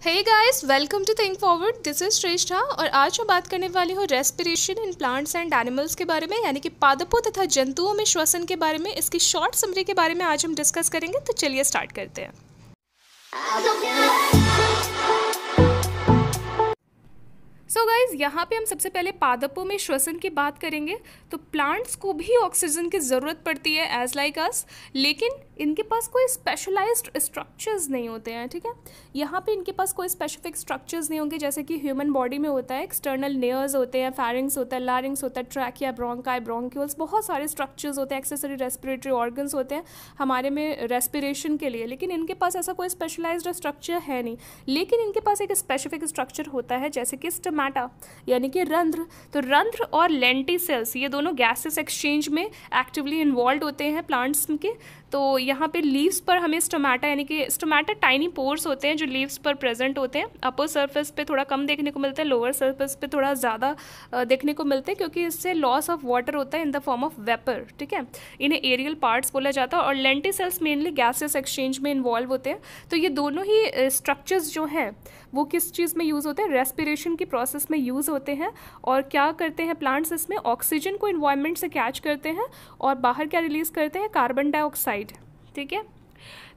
Hey guys, welcome to think forward. This is Shreshtha और आज मैं बात करने वाली हूँ respiration in plants and animals के बारे में, यानी कि पादपों तथा जंतुओं में श्वसन के बारे में। इसकी शॉर्ट समरी के बारे में आज हम डिस्कस करेंगे, तो चलिए स्टार्ट करते हैं। सो गाइज, यहाँ पे हम सबसे पहले पादपों में श्वसन की बात करेंगे। तो प्लांट्स को भी ऑक्सीजन की ज़रूरत पड़ती है एज लाइक अस, लेकिन इनके पास कोई स्पेशलाइज्ड स्ट्रक्चर्स नहीं होते हैं। ठीक है, यहाँ पे इनके पास कोई स्पेसिफिक स्ट्रक्चर्स नहीं होंगे जैसे कि ह्यूमन बॉडी में होता है। एक्सटर्नल नेयर्स होते हैं, फैरिंग्स होता है, लारिंग्स होता है, ट्रैकिया, ब्रोंकाई, ब्रोंक्यूल्स, बहुत सारे स्ट्रक्चर्स होते हैं, एक्सेसरी रेस्पिरेटरी ऑर्गन्स होते हैं हमारे में रेस्पिरेशन के लिए। लेकिन इनके पास ऐसा कोई स्पेशलाइज्ड स्ट्रक्चर है नहीं। लेकिन इनके पास एक स्पेसिफिक स्ट्रक्चर होता है जैसे कि स्टोमेटा यानी कि रंध्र। तो रंध्र और लेंटिसेल्स ये दोनों गैसेस एक्सचेंज में एक्टिवली इन्वॉल्व होते हैं प्लांट्स के। तो यहाँ पे लीव्स पर हमें स्टोमेटा यानी कि स्टोमेटा टाइनी पोर्स होते हैं जो लीव्स पर प्रेजेंट होते हैं। अपर सरफेस पे थोड़ा कम देखने को मिलता है, लोअर सरफेस पे थोड़ा ज़्यादा देखने को मिलते हैं, क्योंकि इससे लॉस ऑफ वाटर होता है in the form of vapour. ठीक है, इन्हें एरियल पार्ट्स बोला जाता है। और लेंटिसेल्स मेनली गैसेस एक्सचेंज में इन्वॉल्व होते हैं। तो ये दोनों ही स्ट्रक्चर्स जो हैं वो किस चीज़ में यूज़ होते हैं? रेस्पिरेशन की प्रोसेस में यूज़ होते हैं। और क्या करते हैं प्लांट्स? इसमें ऑक्सीजन को इन्वायरमेंट से कैच करते हैं और बाहर क्या रिलीज़ करते हैं? Carbon dioxide. ठीक है,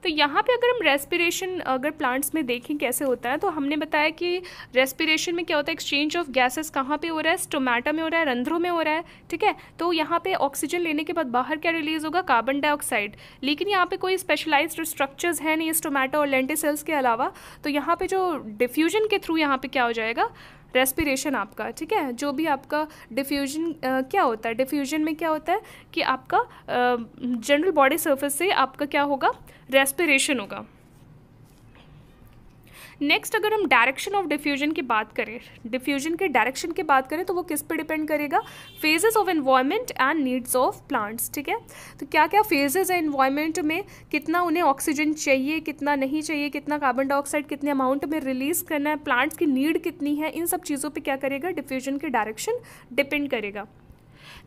तो यहाँ पे अगर हम रेस्पिरेशन अगर प्लांट्स में देखें कैसे होता है, तो हमने बताया कि रेस्पिरेशन में क्या होता है, एक्सचेंज ऑफ गैसेस कहाँ पे हो रहा है? स्टोमेटा में हो रहा है, रंध्रों में हो रहा है। ठीक है, तो यहाँ पे ऑक्सीजन लेने के बाद बाहर क्या रिलीज होगा? Carbon dioxide. लेकिन यहाँ पे कोई स्पेशलाइज्ड स्ट्रक्चर्स है नहीं स्टोमेटा और लेंटिसेल्स के अलावा। तो यहाँ पे जो डिफ्यूजन के थ्रू यहाँ पे क्या हो जाएगा? रेस्पिरेशन आपका। ठीक है, जो भी आपका डिफ्यूजन क्या होता है, डिफ्यूजन में क्या होता है कि आपका जनरल बॉडी सरफेस से आपका क्या होगा? रेस्पिरेशन होगा। नेक्स्ट, अगर हम डायरेक्शन ऑफ डिफ्यूजन की बात करें, डिफ्यूजन के डायरेक्शन की बात करें, तो वो किस पे डिपेंड करेगा? Phases of environment and needs of plants. ठीक है, तो क्या क्या फेजेस है एनवायरनमेंट में, कितना उन्हें ऑक्सीजन चाहिए, कितना नहीं चाहिए, कितना कार्बन डाइऑक्साइड कितने अमाउंट में रिलीज करना है, प्लांट्स की नीड कितनी है, इन सब चीज़ों पर क्या करेगा? डिफ्यूजन की डायरेक्शन डिपेंड करेगा।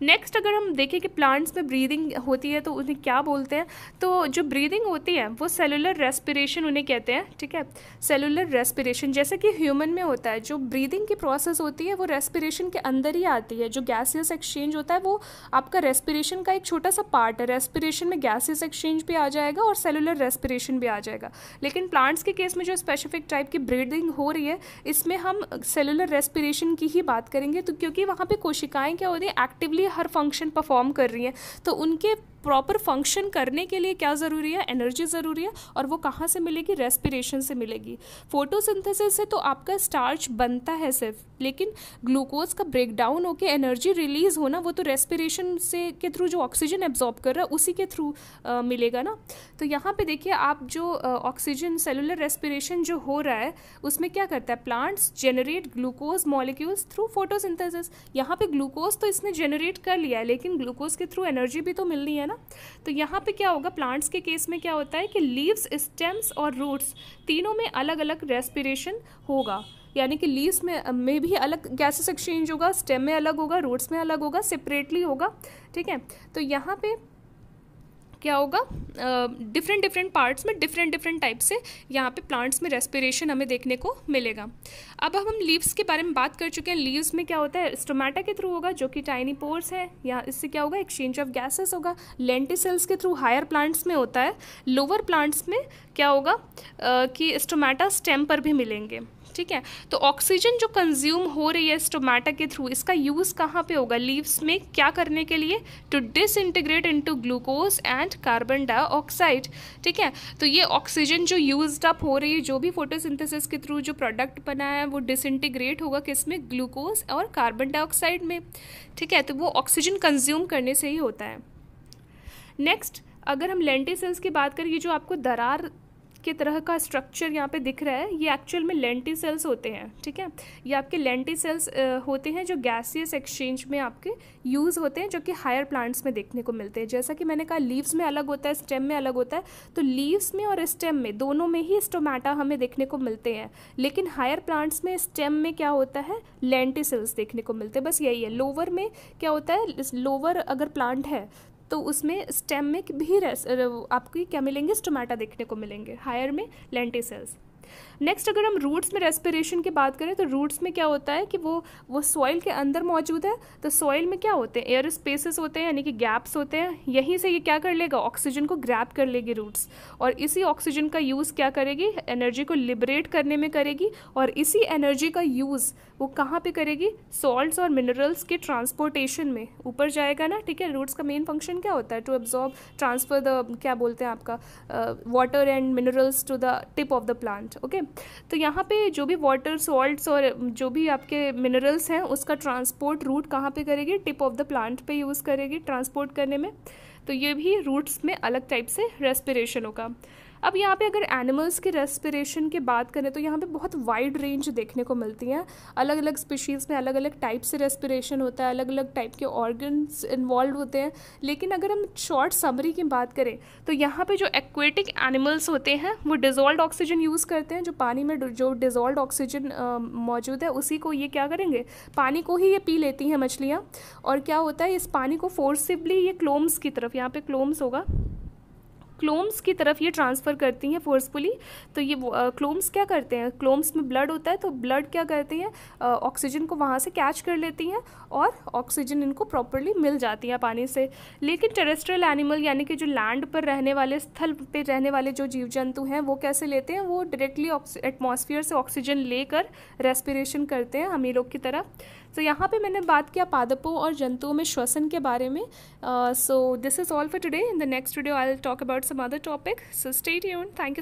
नेक्स्ट, अगर हम देखें कि प्लांट्स में ब्रीदिंग होती है तो उन्हें क्या बोलते हैं? तो जो ब्रीदिंग होती है वो सेलुलर रेस्पिरेशन उन्हें कहते हैं। ठीक है, सेलुलर रेस्पिरेशन जैसे कि ह्यूमन में होता है। जो ब्रीदिंग की प्रोसेस होती है वो रेस्पिरेशन के अंदर ही आती है। जो गैसियस एक्सचेंज होता है वो आपका रेस्पिरेशन का एक छोटा सा पार्ट है। रेस्पिरेशन में गैसियस एक्सचेंज भी आ जाएगा और सेलुलर रेस्पिरेशन भी आ जाएगा। लेकिन प्लांट्स के केस में जो स्पेसिफिक टाइप की ब्रीदिंग हो रही है, इसमें हम सेलुलर रेस्पिरेशन की ही बात करेंगे। तो क्योंकि वहाँ पे कोशिकाएं क्या होती है? एक्टिवली हर फंक्शन परफॉर्म कर रही हैं। तो उनके प्रॉपर फंक्शन करने के लिए क्या ज़रूरी है? एनर्जी ज़रूरी है। और वो कहाँ से मिलेगी? रेस्पिरेशन से मिलेगी। फोटोसिंथेसिस से तो आपका स्टार्च बनता है सिर्फ, लेकिन ग्लूकोज का ब्रेकडाउन होकर एनर्जी रिलीज होना वो तो रेस्पिरेशन से के थ्रू जो ऑक्सीजन एब्जॉर्ब कर रहा है उसी के थ्रू मिलेगा ना। तो यहाँ पे देखिए आप, जो ऑक्सीजन सेलुलर रेस्पिरेशन जो हो रहा है उसमें क्या करता है? Plants generate glucose molecules through photosynthesis. यहाँ पे ग्लूकोज तो इसने जेनरेट कर लिया है, लेकिन ग्लूकोज के थ्रू एनर्जी भी तो मिलनी है ना। तो यहाँ पे क्या होगा? प्लांट्स के केस में क्या होता है कि लीव्स, स्टेम्स और रूट्स तीनों में अलग अलग रेस्पिरेशन होगा। यानी कि लीव्स में भी अलग गैसेस एक्सचेंज होगा, स्टेम में अलग होगा, रूट्स में अलग होगा, सेपरेटली होगा। ठीक है, तो यहाँ पे क्या होगा? डिफरेंट पार्ट्स में डिफरेंट टाइप से यहाँ पे प्लांट्स में रेस्पिरेशन हमें देखने को मिलेगा। अब हम लीव्स के बारे में बात कर चुके हैं। लीव्स में क्या होता है? स्टोमेटा के थ्रू होगा जो कि टाइनी पोर्स है। यहाँ इससे क्या होगा? एक्सचेंज ऑफ गैसेस होगा। लेंटिसेल्स के थ्रू हायर प्लांट्स में होता है। लोअर प्लांट्स में क्या होगा कि स्टोमेटा स्टेम पर भी मिलेंगे। ठीक है, तो ऑक्सीजन जो कंज्यूम हो रही है स्टोमेटा के थ्रू, इसका यूज़ कहाँ पे होगा? लीव्स में क्या करने के लिए? To disintegrate into glucose and carbon dioxide. ठीक है, तो ये ऑक्सीजन जो यूज्ड अप हो रही है, जो भी फोटोसिंथेसिस के थ्रू जो प्रोडक्ट बना है वो डिसइंटीग्रेट होगा किसमें? ग्लूकोज और कार्बन डाइऑक्साइड में। ठीक है, तो वो ऑक्सीजन कंज्यूम करने से ही होता है। नेक्स्ट, अगर हम लेंटिसेल्स की बात करें, ये जो आपको दरार के तरह का स्ट्रक्चर यहाँ पे दिख रहा है, ये एक्चुअल में लेंटिसेल्स होते हैं। ठीक है, ये आपके लेंटिसेल्स होते हैं जो गैसियस एक्सचेंज में आपके यूज़ होते हैं, जो कि हायर प्लांट्स में देखने को मिलते हैं। जैसा कि मैंने कहा लीव्स में अलग होता है, स्टेम में अलग होता है। तो लीव्स में और स्टेम में दोनों में ही स्टोमेटा हमें देखने को मिलते हैं, लेकिन हायर प्लांट्स में स्टेम में क्या होता है? लेंटिसेल्स देखने को मिलते हैं। बस यही है। लोअर में क्या होता है? लोअर अगर प्लांट है तो उसमें स्टेम में भी आपको क्या मिलेंगे? स्टोमेटा देखने को मिलेंगे, हायर में लेंटिसेल्स। नेक्स्ट अगर हम रूट्स में रेस्पिरेशन की बात करें तो रूट्स में क्या होता है कि वो सॉइल के अंदर मौजूद है, तो सॉइल में क्या होते हैं, एयर स्पेसेस होते हैं, यानी कि गैप्स होते हैं, यहीं से ये क्या कर लेगा, ऑक्सीजन को ग्रैब कर लेगी रूट्स, और इसी ऑक्सीजन का यूज़ क्या करेगी, एनर्जी को लिबरेट करने में करेगी, और इसी एनर्जी का यूज़ वो कहाँ पे करेगी, सॉल्ट्स और मिनरल्स के ट्रांसपोर्टेशन में ऊपर जाएगा ना, ठीक है। रूट्स का मेन फंक्शन क्या होता है, टू एब्जॉर्ब ट्रांसफर द क्या बोलते हैं आपका water and minerals to the tip of the plant, okay. तो यहाँ पे जो भी वाटर सॉल्ट्स और जो भी आपके मिनरल्स हैं उसका ट्रांसपोर्ट रूट कहाँ पे करेगी, टिप ऑफ द प्लांट पे यूज़ करेगी ट्रांसपोर्ट करने में। तो ये भी रूट्स में अलग टाइप से रेस्पिरेशन होगा। अब यहाँ पे अगर एनिमल्स के रेस्पिरेशन की बात करें तो यहाँ पे बहुत वाइड रेंज देखने को मिलती हैं, अलग अलग स्पीशीज़ में अलग अलग टाइप से रेस्पिरेशन होता है, अलग अलग टाइप के ऑर्गन्स इन्वॉल्व होते हैं। लेकिन अगर हम शॉर्ट समरी की बात करें तो यहाँ पे जो एक्वेटिक एनिमल्स होते हैं वो डिज़ोल्व्ड ऑक्सीजन यूज़ करते हैं, जो पानी में जो डिज़ोल्व्ड ऑक्सीजन मौजूद है उसी को ये क्या करेंगे, पानी को ही ये पी लेती हैं मछलियाँ। और क्या होता है, इस पानी को फोर्सिबली ये क्लोम्स की तरफ, यहाँ पे क्लोम्स होगा, क्लोम्स की तरफ ये ट्रांसफ़र करती हैं फोर्सफुली। तो ये क्लोम्स क्या करते हैं, क्लोम्स में ब्लड होता है, तो ब्लड क्या करती हैं, ऑक्सीजन को वहाँ से कैच कर लेती हैं और ऑक्सीजन इनको प्रॉपरली मिल जाती है पानी से। लेकिन टेरेस्ट्रियल एनिमल यानी कि जो लैंड पर रहने वाले, स्थल पर रहने वाले जो जीव जंतु हैं वो कैसे लेते हैं, वो डायरेक्टली एटमॉस्फेयर से ऑक्सीजन लेकर रेस्पिरेशन करते हैं हम ही लोग की तरह। तो यहाँ पे मैंने बात किया पादपों और जंतुओं में श्वसन के बारे में। So this is all for today. In the next video I will talk about some other topic. So stay tuned. Thank you.